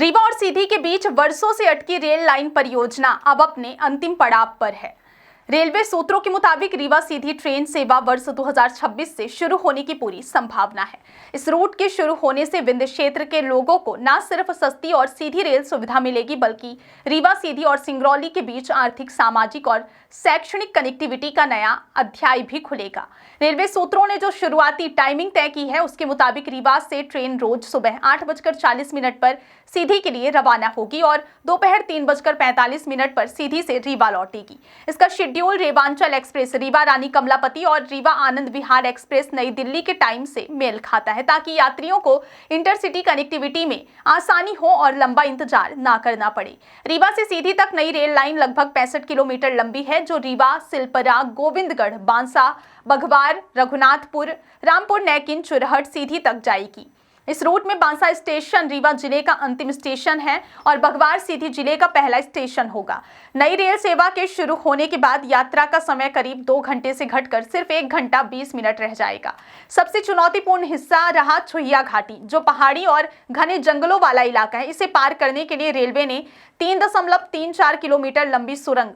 रीवा और सीधी के बीच वर्षों से अटकी रेल लाइन परियोजना अब अपने अंतिम पड़ाव पर है। रेलवे सूत्रों के मुताबिक रीवा सीधी ट्रेन सेवा वर्ष 2026 से शुरू होने की पूरी संभावना है। इस रूट के शुरू होने से विंध्य क्षेत्र के लोगों को न सिर्फ सस्ती और सीधी रेल सुविधा मिलेगी, बल्कि रीवा सीधी और सिंगरौली के बीच आर्थिक, सामाजिक और शैक्षणिक कनेक्टिविटी का नया अध्याय भी खुलेगा। रेलवे सूत्रों ने जो शुरुआती टाइमिंग तय की है, उसके मुताबिक रीवा से ट्रेन रोज सुबह 8:40 पर सीधी के लिए रवाना होगी और दोपहर 3:45 पर सीधी से रीवा लौटेगी। इसका शेड्यूल रेवांचल एक्सप्रेस, रीवा रानी कमलापति और रीवा आनंद विहार एक्सप्रेस नई दिल्ली के टाइम से मेल खाता है, ताकि यात्रियों को इंटरसिटी कनेक्टिविटी में आसानी हो और लंबा इंतजार ना करना पड़े। रीवा से सीधी तक नई रेल लाइन लगभग 65 किलोमीटर लंबी है, जो रीवा, सिलपरा, गोविंदगढ़, बांसा, बघवार, रघुनाथपुर, रामपुर, नैकिन, चुरहट, सीधी तक जाएगी। इस रूट में बांसा स्टेशन रीवा जिले का अंतिम स्टेशन है और बघवार सीधी जिले का पहला स्टेशन होगा। नई रेल सेवा के शुरू होने के बाद यात्रा का समय करीब 2 घंटे से घटकर सिर्फ 1 घंटा 20 मिनट रह जाएगा। सबसे चुनौतीपूर्ण हिस्सा रहा छुहिया घाटी, जो पहाड़ी और घने जंगलों वाला इलाका है। इसे पार करने के लिए रेलवे ने 3.34 किलोमीटर लंबी सुरंग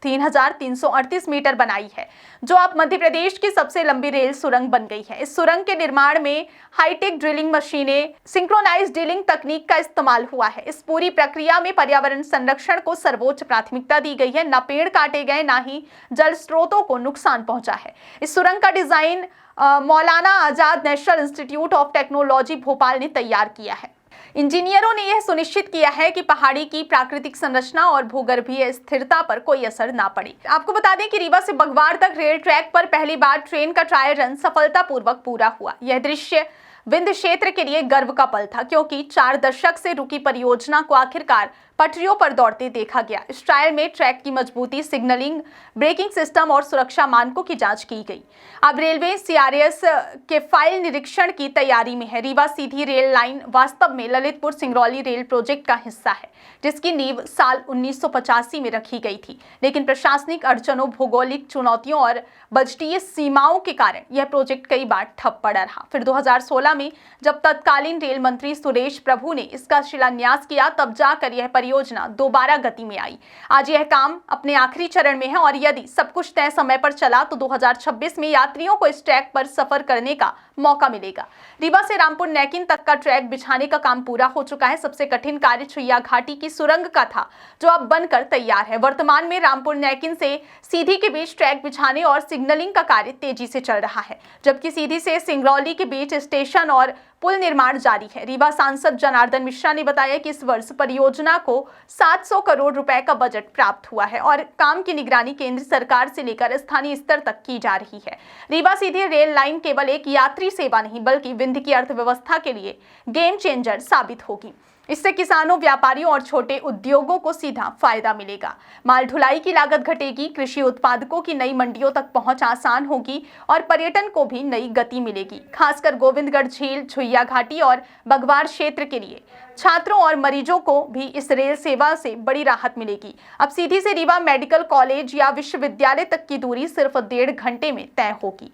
3338 मीटर बनाई है, जो अब मध्य प्रदेश की सबसे लंबी रेल सुरंग बन गई है। इस सुरंग के निर्माण में हाईटेक ड्रिलिंग मशीनें, सिंक्रोनाइज्ड ड्रिलिंग तकनीक का इस्तेमाल हुआ है। इस पूरी प्रक्रिया में पर्यावरण संरक्षण को सर्वोच्च प्राथमिकता दी गई है। न पेड़ काटे गए, न ही जल स्रोतों को नुकसान पहुंचा है। इस सुरंग का design Maulana Azad national institute of technology Bhopal ने तैयार किया है। इंजीनियरों ने यह सुनिश्चित किया है कि पहाड़ी की प्राकृतिक संरचना और भूगर्भीय स्थिरता पर कोई असर ना पड़े। आपको बता दें कि रीवा से बघवार तक रेल ट्रैक पर पहली बार ट्रेन का ट्रायल रन सफलतापूर्वक पूरा हुआ। यह दृश्य विंध्य क्षेत्र के लिए गर्व का पल था, क्योंकि 4 दशक से रुकी परियोजना को आखिरकार पटरियों पर दौड़ते देखा गया। इस ट्रायल में ट्रैक की मजबूती, सिग्नलिंग, ब्रेकिंग सिस्टम और सुरक्षा मानकों की जांच की गई। अब रेलवे CRS के फाइल निरीक्षण की तैयारी में है। रीवा सीधी रेल लाइन वास्तव में ललितपुर सिंगरौली रेल प्रोजेक्ट का हिस्सा है, जिसकी नींव साल 1985 में रखी गई थी, लेकिन प्रशासनिक अड़चनों, भौगोलिक चुनौतियों और बजटीय सीमाओं के कारण यह प्रोजेक्ट कई बार ठप पड़ा रहा। फिर 2016 में जब तत्कालीन रेल मंत्री सुरेश प्रभु ने इसका शिलान्यास किया, तब जाकर यह परियोजना दोबारा गति में आई। आज यह काम अपने आखिरी चरण में है और यदि सब कुछ तय समय पर चला तो 2026 में यात्रियों को इस ट्रैक पर सफर करने का मौका मिलेगा। रीवा से रामपुर नैकिन तक का ट्रैक बिछाने का काम पूरा हो चुका है। सबसे कठिन कार्य छुहिया घाटी की सुरंग का था, जो अब बनकर तैयार है। वर्तमान में रामपुर नैकिन से सीधी के बीच ट्रैक बिछाने और सिग्नलिंग का कार्य तेजी से चल रहा है, जबकि सीधी से सिंगरौली के बीच स्टेशन और पुल निर्माण जारी है। रीवा सांसद जनार्दन मिश्रा ने बताया कि इस वर्ष परियोजना को 700 करोड़ रुपए का बजट प्राप्त हुआ है और काम की निगरानी केंद्र सरकार से लेकर स्थानीय स्तर तक की जा रही है। रीवा सीधी रेल लाइन केवल एक यात्री सेवा नहीं, बल्कि विंध्य की अर्थव्यवस्था के लिए गेम चेंजर साबित होगी। इससे किसानों, व्यापारियों और छोटे उद्योगों को सीधा फायदा मिलेगा। माल ढुलाई की लागत घटेगी, कृषि उत्पादकों की नई मंडियों तक पहुंच आसान होगी और पर्यटन को भी नई गति मिलेगी। खासकर गोविंदगढ़ झील, छुहिया घाटी और बघवार क्षेत्र के लिए छात्रों और मरीजों को भी इस रेल सेवा से बड़ी राहत मिलेगी। अब सीधी से रीवा मेडिकल कॉलेज या विश्वविद्यालय तक की दूरी सिर्फ 1.5 घंटे में तय होगी।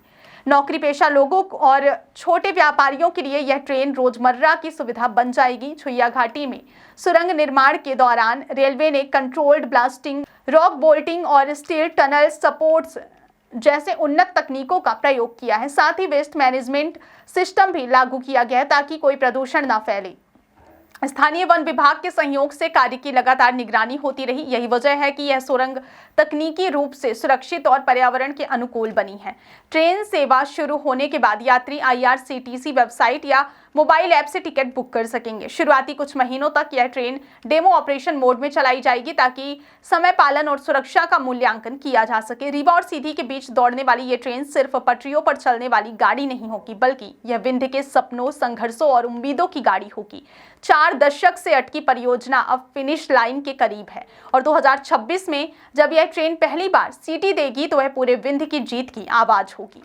नौकरी पेशा लोगों और छोटे व्यापारियों के लिए यह ट्रेन रोजमर्रा की सुविधा बन जाएगी। छुहिया घाटी में सुरंग निर्माण के दौरान रेलवे ने कंट्रोल्ड ब्लास्टिंग, रॉक बोल्टिंग और स्टील टनल सपोर्ट्स जैसे उन्नत तकनीकों का प्रयोग किया है। साथ ही वेस्ट मैनेजमेंट सिस्टम भी लागू किया गया है, ताकि कोई प्रदूषण न फैले। स्थानीय वन विभाग के सहयोग से कार्य की लगातार निगरानी होती रही। यही वजह है कि यह सुरंग तकनीकी रूप से सुरक्षित और पर्यावरण के अनुकूल बनी है। ट्रेन सेवा शुरू होने के बाद यात्री IRCTC वेबसाइट या मोबाइल ऐप से टिकट बुक कर सकेंगे। शुरुआती कुछ महीनों तक यह ट्रेन डेमो ऑपरेशन मोड में चलाई जाएगी, ताकि समय पालन और सुरक्षा का मूल्यांकन किया जा सके। रीवा और सीधी के बीच दौड़ने वाली ये ट्रेन सिर्फ पटरियों पर चलने वाली गाड़ी नहीं होगी, बल्कि यह विंध्य के सपनों, संघर्षों और उम्मीदों की गाड़ी होगी। 4 दशक से अटकी परियोजना अब फिनिश लाइन के करीब है और 2026 में जब यह ट्रेन पहली बार सीटी देगी, तो वह पूरे विंध्य की जीत की आवाज होगी।